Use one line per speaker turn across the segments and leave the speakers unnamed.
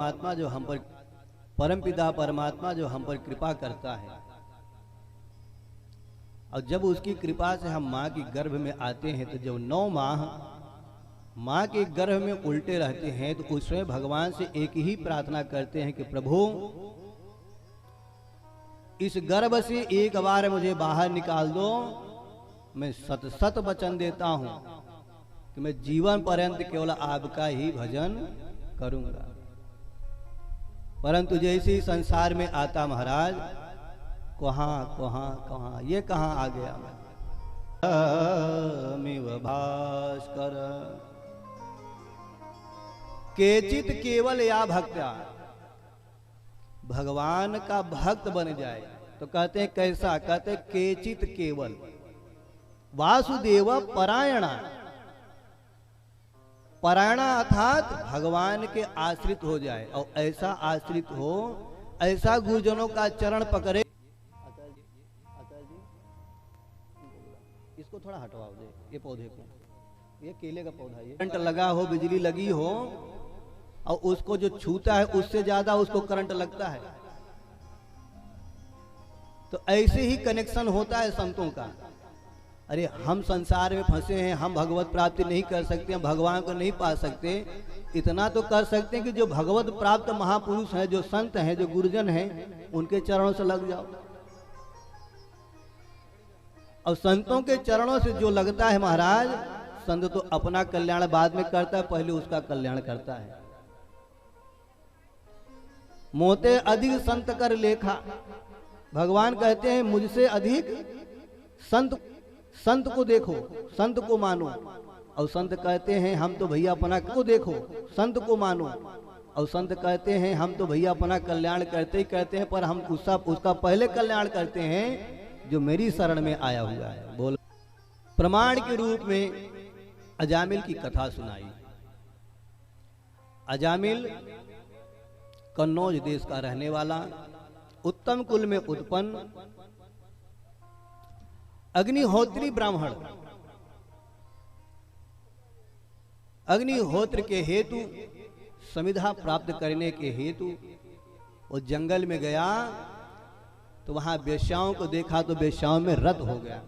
परमात्मा जो हम पर परमपिता परमात्मा जो हम पर कृपा करता है, और जब उसकी कृपा से हम माँ की गर्भ में आते हैं, तो जब 9 माह माँ के गर्भ में उल्टे रहते हैं, तो उसमें भगवान से एक ही प्रार्थना करते हैं कि प्रभु इस गर्भ से एक बार मुझे बाहर निकाल दो। मैं सत सत वचन देता हूं कि मैं जीवन पर्यंत केवल आपका ही भजन करूंगा। परंतु जैसे ही संसार में आता महाराज, कहाँ कहाँ कहाँ ये कहाँ आ गया मैं भास्कर केचित केवल या भक्त्या, भगवान का भक्त बन जाए तो कहते हैं कैसा, कहते हैं केचित केवल वासुदेव परायणा। परायणा अर्थात भगवान के आश्रित हो जाए, और ऐसा आश्रित हो, ऐसा गुरुजनों का चरण पकड़े। इसको थोड़ा हटवाओ दे, ये पौधे को, ये केले का पौधा, ये करंट लगा हो, बिजली लगी हो, और उसको जो छूता है उससे ज्यादा उसको करंट लगता है। तो ऐसे ही कनेक्शन होता है संतों का। अरे हम संसार में फंसे हैं, हम भगवत प्राप्ति नहीं कर सकते, हम भगवान को नहीं पा सकते। इतना तो कर सकते हैं कि जो भगवत प्राप्त महापुरुष हैं, जो संत हैं, जो गुरुजन हैं, उनके चरणों से लग जाओ। और संतों के चरणों से जो लगता है महाराज, संत तो अपना कल्याण बाद में करता है, पहले उसका कल्याण करता है। मोते अधिक संत कर लेखा, भगवान कहते हैं मुझसे अधिक संत को देखो, संत को मानो। और संत कहते हैं हम तो भैया अपना को देखो, संत को मानो। और संत कहते हैं हम तो भैया अपना कल्याण करते ही करते हैं, पर हम उसका पहले कल्याण करते हैं जो मेरी शरण में आया हुआ है। बोल प्रमाण के रूप में अजामिल की कथा सुनाई। अजामिल कन्नौज देश का रहने वाला, उत्तम कुल में उत्पन्न, अग्निहोत्री ब्राह्मण। अग्निहोत्र के हेतु, समिधा प्राप्त करने के हेतु वो जंगल में गया, तो वहां वेश्याओं को देखा तो वेश्याओं में रत हो गया।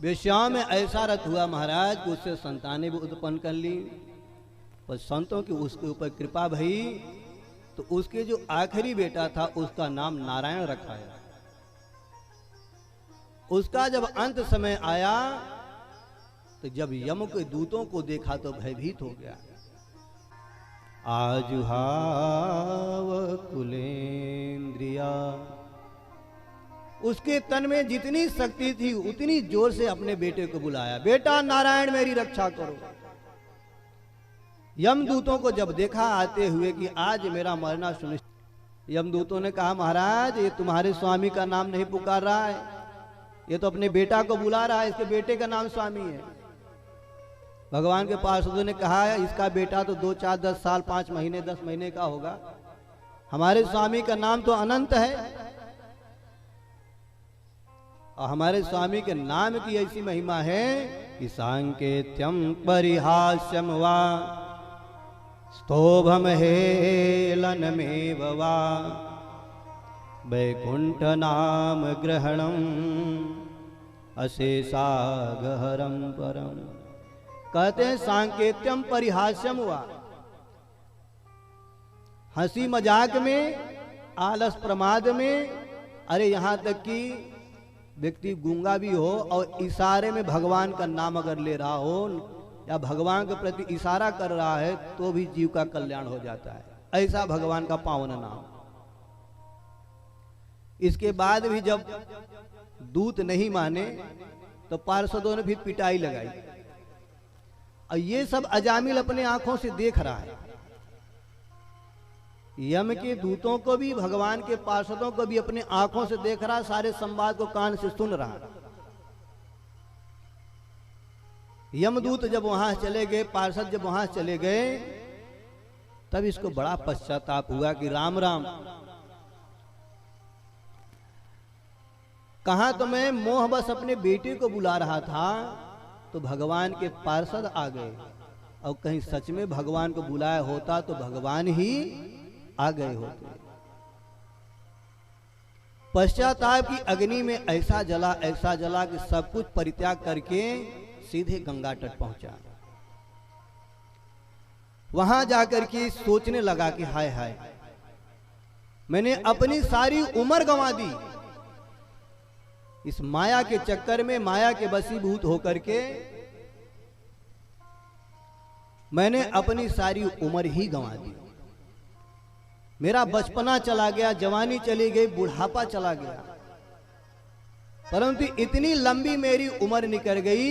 वेश्याओं में ऐसा रत हुआ महाराज कि उससे संतानें भी उत्पन्न कर ली। पर संतों की उसके ऊपर कृपा भई, तो उसके जो आखिरी बेटा था उसका नाम नारायण रखा है। उसका जब अंत समय आया, तो जब यम के दूतों को देखा तो भयभीत हो गया। आजुहाव कुलेन्द्रिया, उसके तन में जितनी शक्ति थी उतनी जोर से अपने बेटे को बुलाया, बेटा नारायण मेरी रक्षा करो। यमदूतों को जब देखा आते हुए कि आज मेरा मरना सुनिश्चित, यमदूतों ने कहा महाराज ये तुम्हारे स्वामी का नाम नहीं पुकार रहा है, ये तो अपने बेटा को बुला रहा है, इसके बेटे का नाम स्वामी है। भगवान के पार्षदों ने कहा इसका बेटा तो 2, 4, 10 साल, 5 महीने, 10 महीने का होगा, हमारे स्वामी का नाम तो अनंत है। और हमारे स्वामी के नाम की ऐसी महिमा है कि सांकेत्यम परिहास्यम वा स्तोभम हेलनमेव वा वैकुंठ नाम ग्रहणम अशेषागहरम परम। कहते हैं सांकेत्यम परिहास्यम हुआ, हंसी मजाक में, आलस प्रमाद में, अरे यहां तक कि व्यक्ति गूंगा भी हो और इशारे में भगवान का नाम अगर ले रहा हो या भगवान के प्रति इशारा कर रहा है तो भी जीव का कल्याण हो जाता है। ऐसा भगवान का पावन नाम। इसके बाद भी जब दूत नहीं माने तो पार्षदों ने भी पिटाई लगाई, और ये सब अजामिल अपने आंखों से देख रहा है। यम के दूतों को भी, भगवान के पार्षदों को भी अपने आंखों से देख रहा, सारे संवाद को कान से सुन रहा। यमदूत जब वहां चले गए, पार्षद जब वहां चले गए, तब इसको बड़ा पश्चाताप हुआ कि राम राम, कहां तो मैं मोहबस अपने बेटे को बुला रहा था तो भगवान के पार्षद आ गए, और कहीं सच में भगवान को बुलाया होता तो भगवान ही आ गए होते। पश्चाताप की अग्नि में ऐसा जला कि सब कुछ परित्याग करके सीधे गंगा तट पहुंचा। वहां जाकर के सोचने लगा कि हाय हाय, मैंने अपनी सारी उम्र गंवा दी इस माया के चक्कर में, माया के वशीभूत होकर के मैंने अपनी सारी उम्र ही गंवा दी। मेरा बचपना चला गया, जवानी चली गई, बुढ़ापा चला गया, परंतु इतनी लंबी मेरी उम्र निकल गई,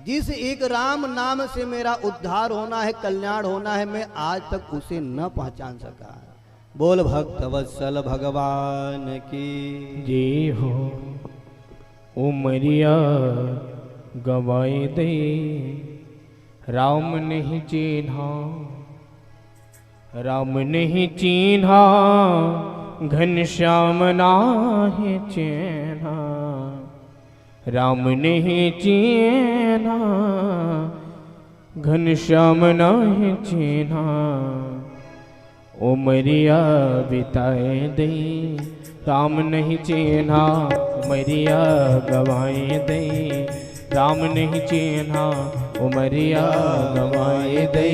जिस एक राम नाम से मेरा उद्धार होना है, कल्याण होना है, मैं आज तक उसे न पहचान सका। बोल भक्त वत्सल भगवान की
जय हो। उमरिया गवाए दे राम नहीं चिन्हा, राम नहीं चिन्हा, घनश्याम नाहि चिन्हा, राम नहीं चिन्हा, घनश्याम नाहि चिन्हा। उमरिया बिताए दे राम नहीं चिन्हा, उमरिया गवाए दे राम नहीं चिन्हा, उमरिया गवाए दे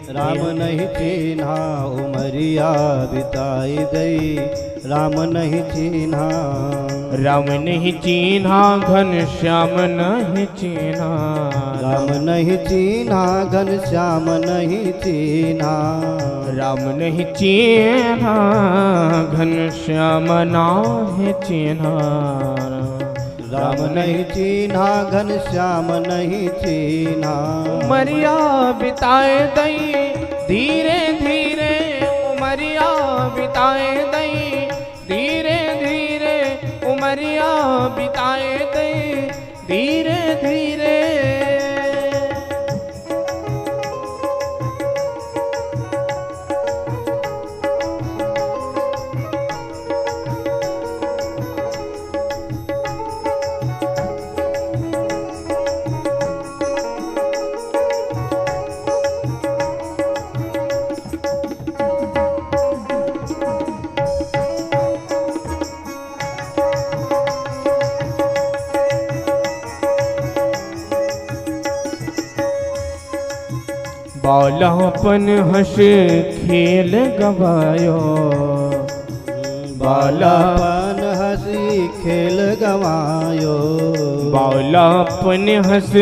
राम नहीं चिन्हा, उमरिया बिताई गई राम नहीं चिन्हा।
राम नहीं चिन्हा, घनश्याम नहीं चिन्हा,
राम नहीं चिन्हा, घनश्याम नहीं चिन्हा,
राम नहीं चिन्हा, घनश्याम नाही चिन्हा,
राम नहीं चिन्हा, घनश्याम नहीं चिन्हा।
उमरिया बिताए दई धीरे धीरे, उमरिया बिताए दई धीरे धीरे, उमरिया बिताए दई धीरे धीरे। बालापन हंस खेल गवायो,
बालापन हंसी खेल गवायो,
बालापन हंस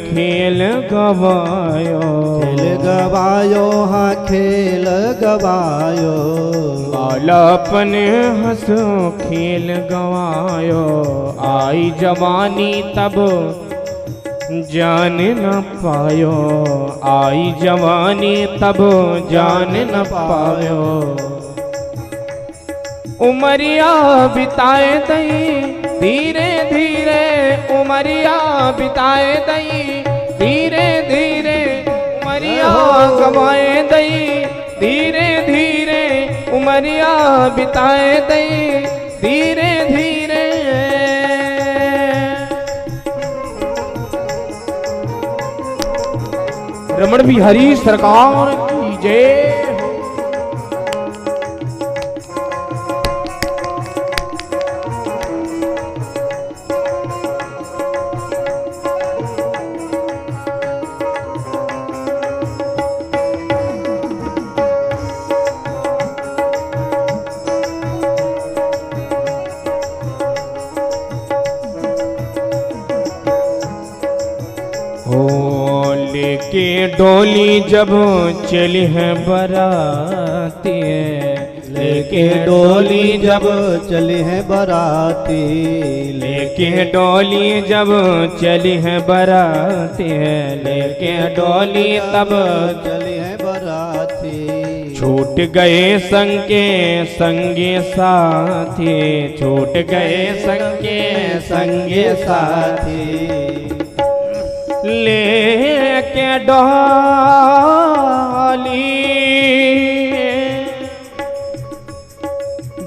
खेल गवायो,
खेल गवायो, हाँ खेल गवायो,
बालापन हंस खेल गवायो। आई जवानी तब जान न पायो, आई जवानी तब जान न पायो। उमरिया बिताए दई धीरे धीरे, उमरिया बिताए दई धीरे धीरे, उमरिया गवाए दई धीरे धीरे, उमरिया बिताए दई धीरे धीरे। रमण बिहारी सरकार की जय। लेके डोली जब चली है बराती,
लेके डोली जब चली है बराती,
लेके डोली जब चली है बराती, लेके डोली तब
चली है बराती।
छूट गए संगे संगे साथी, छूट गए संगे
संगे साथी।
लेके डोली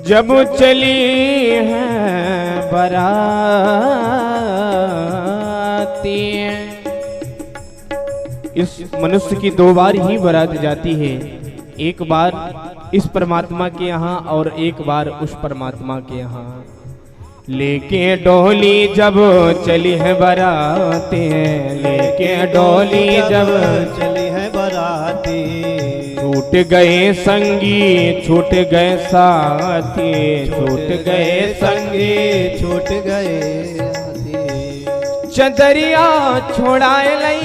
जब चली है बराती। इस मनुष्य की दो बार ही बारात जाती है, एक बार इस परमात्मा के यहाँ और एक बार उस परमात्मा के यहाँ। लेके डोली जब चली है बाराती, लेके डोली जब
चली है बाराती।
छूट गए संगी छूट गए साथी, छूट गए संगी
छूट गए साथी।
चदरिया छोड़ाए लई,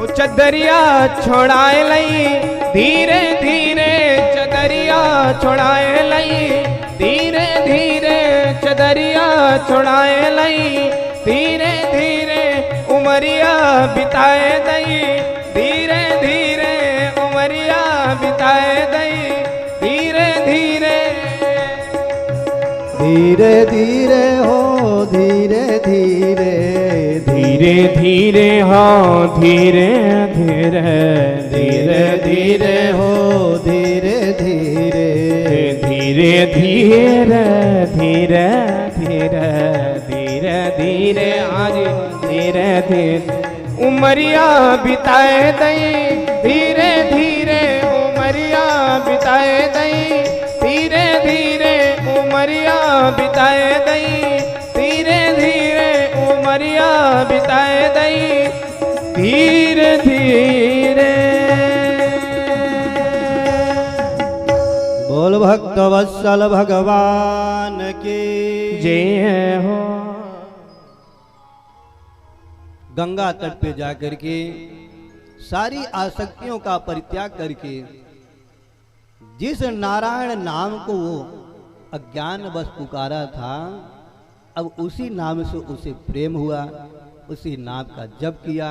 चदरिया छोड़ाए लई, धीरे धीरे चदरिया छोड़ाए लई, धीरे धीरे चदरिया छोड़ाए लई, धीरे धीरे उमरिया बिताए दई, धीरे धीरे उमरिया बिताए दई, धीरे धीरे
धीरे धीरे हो धीरे धीरे
धीरे धीरे हो धीरे धीरे धीरे धीरे
हो धीरे धीरे
धीरे धीरे धीरे धीरे धीरे धीरे आज धीरे धीरे उमरिया बिताए दई, धीरे धीरे उमरिया बिताए दई, धीरे धीरे उमरिया बिताए दई, धीरे धीरे उमरिया बिताए दई, धीरे धीरे।
बोल भक्त वत्सल भगवान की
जय हो।
गंगा तट पे जाकर के सारी आसक्तियों का परित्याग करके जिस नारायण नाम को वो अज्ञान बस पुकारा था, अब उसी नाम से उसे प्रेम हुआ, उसी नाम का जप किया,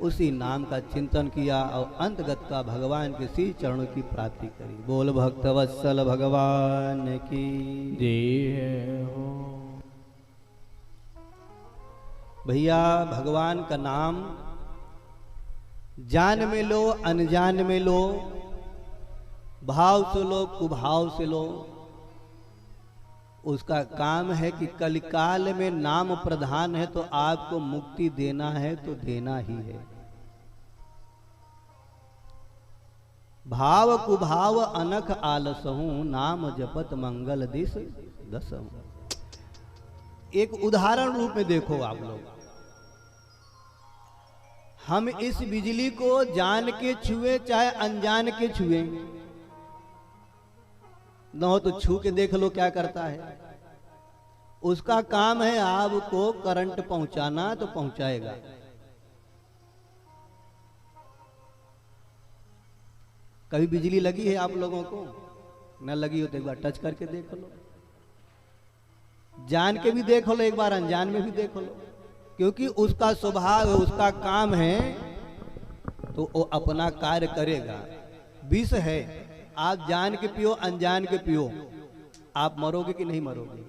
उसी नाम का चिंतन किया और अंतगत का भगवान के श्री चरणों की प्राप्ति करी। बोल भक्त वत्सल भगवान की
जय हो।
भैया भगवान का नाम जान में लो अनजान में लो, भाव से लो कुभाव से लो। उसका काम है कि कलिकाल में नाम प्रधान है, तो आपको मुक्ति देना है तो देना ही है। भाव कुभाव अनख आलसहूं, नाम जपत मंगल दिस दसहूं। एक उदाहरण रूप में देखो आप लोग, हम इस बिजली को जान के छुए चाहे अनजान के छुए, न हो तो छू के देख लो क्या करता है। उसका काम है आपको करंट पहुंचाना, तो पहुंचाएगा। कभी बिजली लगी है आप लोगों को? न लगी हो तो एक बार टच करके देख लो, जान के भी देख लो, एक बार अनजान में भी देख लो, क्योंकि उसका स्वभाव है, उसका काम है, तो वो अपना कार्य करेगा। विष है, आप जान के पियो अनजान के पियो, आप मरोगे कि नहीं मरोगे?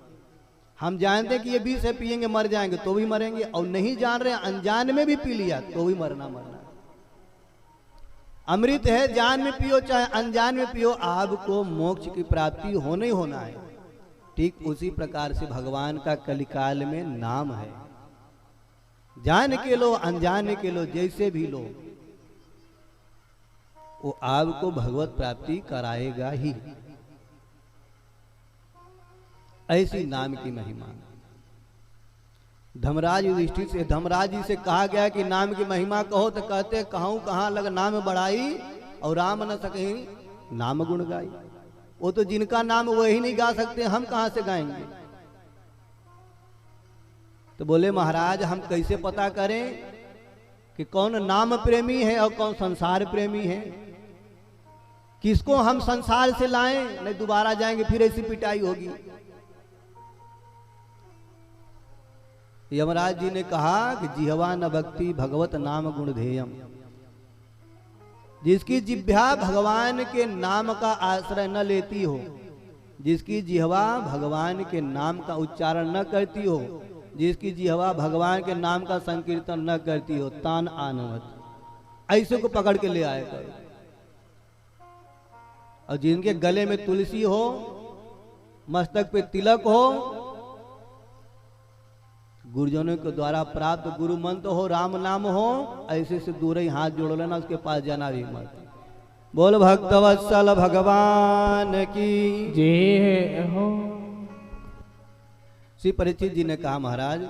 हम जानते हैं कि ये विष है, पिएंगे मर जाएंगे, तो भी मरेंगे, और नहीं जान रहे अनजान में भी पी लिया तो भी मरना मरना। अमृत है, जान में पियो चाहे अनजान में पियो, आपको मोक्ष की प्राप्ति होना ही होना है। ठीक उसी प्रकार से भगवान का कलिकाल में नाम है, जान के लो अनजान के लो, जैसे भी लो, वो आपको भगवत प्राप्ति कराएगा ही। ऐसी नाम की महिमा। धर्मराज युधिष्ठिर से, धर्मराज जी से कहा गया कि नाम की महिमा कहो, तो कहते कहूं कहां लग नाम बढ़ाई, और राम न सके नाम गुण गाई। वो तो जिनका नाम वही नहीं गा सकते, हम कहां से गाएंगे? तो बोले महाराज हम कैसे पता करें कि कौन नाम प्रेमी है और कौन संसार प्रेमी है? किसको हम संसार से लाएं, नहीं दोबारा जाएंगे फिर ऐसी पिटाई होगी। यमराज जी ने कहा कि जिह्वा न भक्ति भगवत नाम गुण ध्येयम, जिसकी जिह्वा भगवान के नाम का आश्रय न लेती हो, जिसकी जिह्वा भगवान के नाम का उच्चारण न करती हो, जिसकी जिहवा भगवान के नाम का संकीर्तन न करती हो तान आनवत, ऐसे को पकड़ के ले आए करो। और जिनके गले में तुलसी हो, मस्तक पे तिलक हो, गुरुजनों के द्वारा प्राप्त गुरु मंत्र हो, राम नाम हो, ऐसे से दूर ही हाथ जोड़ लेना, उसके पास जाना भी मत। बोल भक्तवत्सल भगवान की
जय हो।
श्री परीक्षित जी ने कहा, महाराज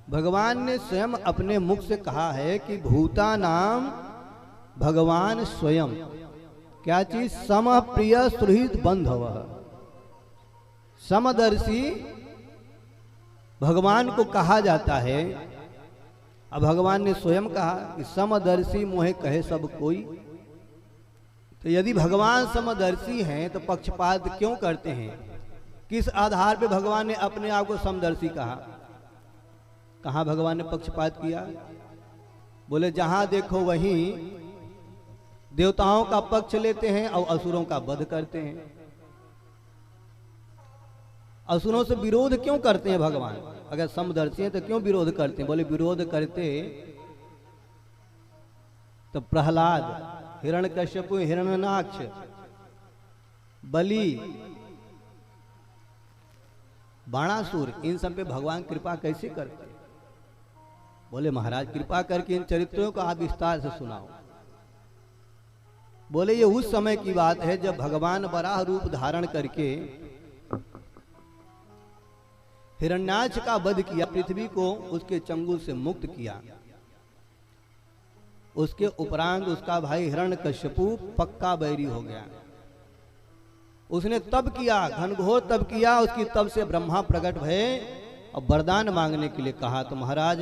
भगवान ने स्वयं अपने मुख से कहा है कि भूता नाम भगवान स्वयं, क्या चीज, सम प्रिय सुहृद बंधव। समदर्शी भगवान को कहा जाता है। अब भगवान ने स्वयं कहा कि समदर्शी मोहे कहे सब कोई। तो यदि भगवान समदर्शी हैं तो पक्षपात क्यों करते हैं? किस आधार पे भगवान ने अपने आप को समदर्शी कहा? कहाँ भगवान ने पक्षपात किया? बोले जहां देखो वहीं देवताओं का पक्ष लेते हैं और असुरों का वध करते हैं। असुरों से विरोध क्यों करते हैं भगवान? अगर समदर्शी हैं तो क्यों विरोध करते हैं? बोले विरोध करते तो प्रहलाद, हिरण्यकश्यप, हिरण्यनाक्ष, बलि, बाणासुर, इन सब पे भगवान कृपा कैसे करते? बोले महाराज कृपा करके इन चरित्रों को आप विस्तार से सुनाओ। बोले ये उस समय की बात है जब भगवान वराह रूप धारण करके हिरण्याक्ष का वध किया, पृथ्वी को उसके चंगुल से मुक्त किया। उसके उपरांत उसका भाई हिरण्यकश्यपु पक्का बैरी हो गया। उसने तप किया, घनघोर तप किया। उसकी तप से ब्रह्मा प्रकट भये और वरदान मांगने के लिए कहा। तो महाराज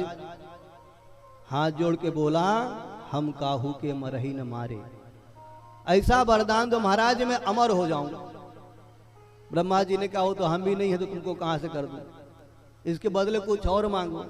हाथ जोड़ के बोला, हम काहू के मरही न मारे। ऐसा वरदान तो महाराज मैं अमर हो जाऊंगा। ब्रह्मा जी ने कहा, वो तो हम भी नहीं है तो तुमको कहां से कर दूं, इसके बदले कुछ और मांगो।